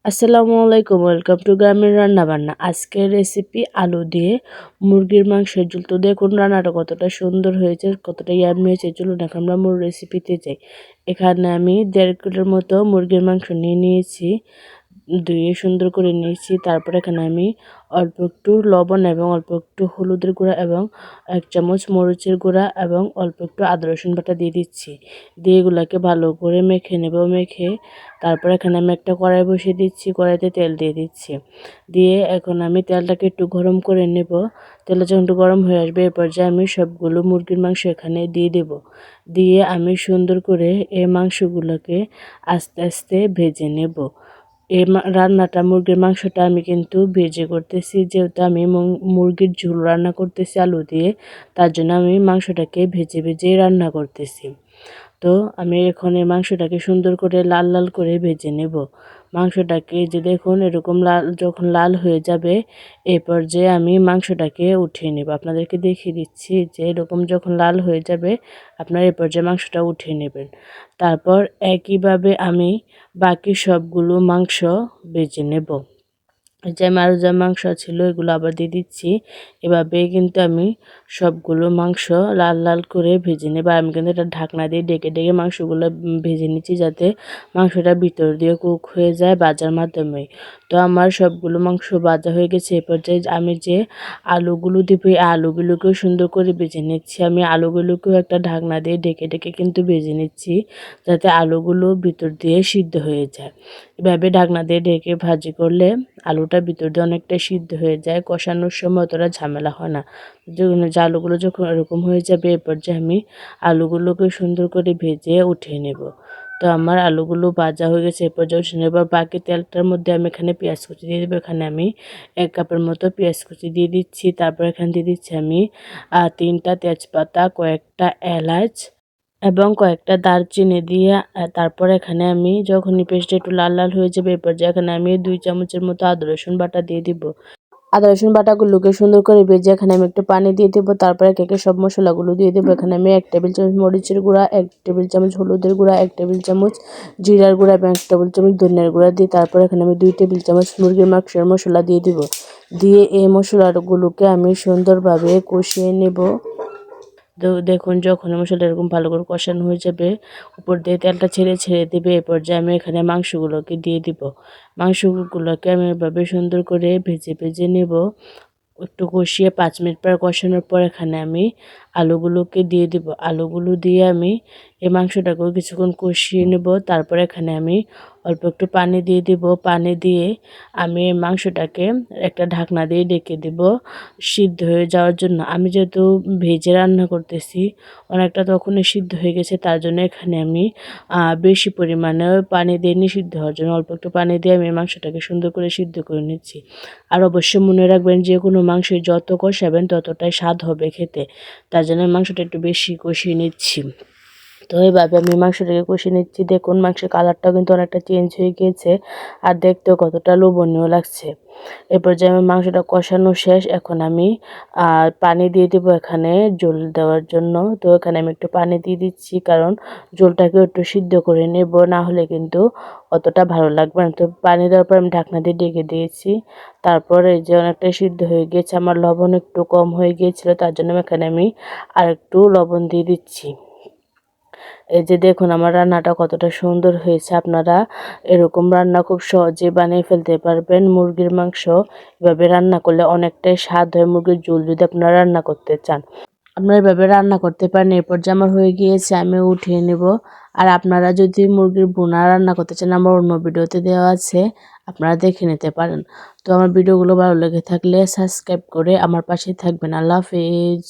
আসসালামু আলাইকুম, welcome to গ্রামের রান্নাবান্না। আজকের রেসিপি আলু দিয়ে মুরগির মাংসের ঝোল। তো দেখুন রান্নাটা কতটা সুন্দর হয়েছে, কতটা ইয়াম্মি হয়েছে। চলুন এখন আমরা মূল রেসিপিতে যাই। এখানে আমি 1.5 কিলোর মতো মুরগির মাংস নিয়ে নিয়েছি, ধুয়ে সুন্দর করে নিয়েছি। তারপর এখানে আমি অল্প একটু লবণ এবং অল্প একটু হলুদের গুঁড়া এবং 1 চামচ মরিচের গুঁড়া এবং অল্প একটু আদা রসুন বাটা দিয়ে দিচ্ছি। দিয়ে এগুলোকে ভালো করে মেখে নেব। তারপর এখানে আমি একটা কড়াই বসিয়ে দিচ্ছি, কড়াইতে তেল দিয়ে দিচ্ছি। দিয়ে এখন আমি তেলটাকে একটু গরম করে নেব। তেলটা যখন একটু গরম হয়ে আসবে এ পর্যায়ে আমি সবগুলো মুরগির মাংস এখানে দিয়ে দেব। দিয়ে আমি সুন্দর করে এই মাংসগুলোকে আস্তে আস্তে ভেজে নেব। এই রান্নাটা মুরগির মাংসটা আমি কিন্তু ভেজে করতেছি, যেহেতু আমি মুরগির ঝোল রান্না করতেছি আলু দিয়ে, তার জন্য আমি মাংসটাকে ভেজে ভেজে রান্না করতেছি। তো আমি এখন এই মাংসটাকে সুন্দর করে লাল লাল করে ভেজে নেব। মাংসটাকে যে দেখুন এরকম লাল, যখন লাল হয়ে যাবে এই পর্যায়ে আমি মাংসটাকে উঠিয়ে নেব। আপনাদেরকে দেখিয়ে দিচ্ছি যে এরকম যখন লাল হয়ে যাবে আপনারা এই পর্যায়ে মাংসটা উঠিয়ে নেবেন। তারপর একইভাবে আমি বাকি সবগুলো মাংস ভেজে নেব। যে আমার আরও যা মাংস ছিল এগুলো আবার দিয়ে দিচ্ছি। এভাবেই কিন্তু আমি সবগুলো মাংস লাল লাল করে ভেজে নেব। আর আমি কিন্তু এটা ঢাকনা দিয়ে ডেকে ডেকে মাংসগুলো ভেজে নিচ্ছি, যাতে মাংসটা ভিতর দিয়ে কুক হয়ে যায় ভাজার মাধ্যমে। তো আমার সবগুলো মাংস ভাজা হয়ে গেছে। এ পর্যায়ে আমি যে আলুগুলো দিব এই আলুগুলোকেও সুন্দর করে ভেজে নিচ্ছি। আমি আলুগুলোকেও একটা ঢাকনা দিয়ে ডেকে ডেকে কিন্তু ভেজে নিচ্ছি, যাতে আলুগুলো ভিতর দিয়ে সিদ্ধ হয়ে যায়। এভাবে ঢাকনা দিয়ে ঢেকে ভাজি করলে আলুটা ভিতর দিয়ে অনেকটা সিদ্ধ হয়ে যায়, কষানোর সময় অতটা ঝামেলা হয় না। আলুগুলো যখন এরকম হয়ে যাবে এ পর্যায়ে আমি আলুগুলোকে সুন্দর করে ভেজে উঠিয়ে নেব। তো আমার আলুগুলো ভাজা হয়ে গেছে, এ পর্যায়ে উঠিয়ে নেব। বাকি তেলটার মধ্যে আমি এখানে পেঁয়াজ কুচি দিয়ে দেবো। এখানে আমি 1 কাপের মতো পেঁয়াজ কুচি দিয়ে দিচ্ছি। তারপর এখানে দিয়ে দিচ্ছি আমি 3টা তেজপাতা, কয়েকটা এলাচ এবং কয়েকটা দারচিনি দিয়ে তারপর এখানে আমি যখনই পেস্টটা একটু লাল লাল হয়ে যাবে এ পর্যায়ে এখানে আমি 2 চামচের মতো আদা রসুন বাটা দিয়ে দিব। আদা রসুন বাটাগুলোকে সুন্দর করে ভেজে এখানে আমি একটু পানি দিয়ে দেবো। তারপরে একে একে সব মশলাগুলো দিয়ে দেবো। এখানে আমি 1 টেবিল চামচ মরিচের গুঁড়া, 1 টেবিল চামচ হলুদের গুঁড়া, 1 টেবিল চামচ জিরার গুঁড়া এবং 1 টেবিল চামচ ধনিয়ার গুঁড়া দিয়ে তারপর এখানে আমি 2 টেবিল চামচ মুরগির মাংসের মশলা দিয়ে দিব। দিয়ে এই মশলাগুলোকে আমি সুন্দরভাবে কষিয়ে নেব। তো দেখুন যখন মশলাটা এরকম ভালো করে কষানো হয়ে যাবে, উপর দিয়ে তেলটা ছেড়ে ছেড়ে দেবে, এ পর্যায়ে আমি এখানে মাংসগুলোকে দিয়ে দিব। মাংসগুলোকে আমি এভাবে সুন্দর করে ভেজে ভেজে নেব। একটু কষিয়ে 5 মিনিট পর কষানোর পর এখানে আমি আলুগুলোকে দিয়ে দিব। আলুগুলো দিয়ে আমি এই মাংসটাকেও কিছুক্ষণ কষিয়ে নেব। তারপর এখানে আমি অল্প একটু পানি দিয়ে দিব। পানি দিয়ে আমি এই মাংসটাকে একটা ঢাকনা দিয়ে ঢেকে দেব সিদ্ধ হয়ে যাওয়ার জন্য। আমি যেহেতু ভেজে রান্না করতেছি, অনেকটা তখনই সিদ্ধ হয়ে গেছে, তার জন্য এখানে আমি বেশি পরিমাণে পানি দিইনি সিদ্ধ হওয়ার জন্য। অল্প একটু পানি দিয়ে আমি মাংসটাকে সুন্দর করে সিদ্ধ করে নিচ্ছি। আর অবশ্যই মনে রাখবেন যে কোনো মাংস যত কষাবেন ততটাই স্বাদ হবে খেতে, তার জন্য মাংসটা একটু বেশি কষিয়ে নিচ্ছি। তো এইভাবে আমি মাংসটাকে কষিয়ে নিচ্ছি। দেখুন মাংসের কালারটাও কিন্তু অনেকটা চেঞ্জ হয়ে গিয়েছে আর দেখতেও কতটা লোভনীয় লাগছে। এরপর যে আমার মাংসটা কষানো শেষ, এখন আমি পানি দিয়ে দেবো এখানে ঝোল দেওয়ার জন্য। তো এখানে আমি একটু পানি দিয়ে দিচ্ছি, কারণ ঝোলটাকে একটু সিদ্ধ করে নেব, না হলে কিন্তু অতটা ভালো লাগবে না। তো পানি দেওয়ার পর আমি ঢাকনা দিয়ে ঢেকে দিয়েছি। তারপর এই যে অনেকটা সিদ্ধ হয়ে গিয়েছে, আমার লবণ একটু কম হয়ে গিয়েছিল, তার জন্য এখানে আমি আর একটু লবণ দিয়ে দিচ্ছি। এই যে দেখুন আমার রান্নাটা কতটা সুন্দর হয়েছে। আপনারা এরকম রান্না খুব সহজে বানিয়ে ফেলতে পারবেন। মুরগির মাংস এভাবে রান্না করলে অনেকটাই স্বাদ হয়। মুরগির ঝোল যদি আপনারা রান্না করতে চান, আপনারা এভাবে রান্না করতে পারেন। এরপর যে আমার হয়ে গিয়েছে আমি উঠিয়ে নেব। আর আপনারা যদি মুরগির ভুনা রান্না করতে চান, আমার অন্য ভিডিওতে দেওয়া আছে, আপনারা দেখে নিতে পারেন। তো আমার ভিডিওগুলো ভালো লেগে থাকলে সাবস্ক্রাইব করে আমার পাশে থাকবেন। আল্লাহ হাফেজ।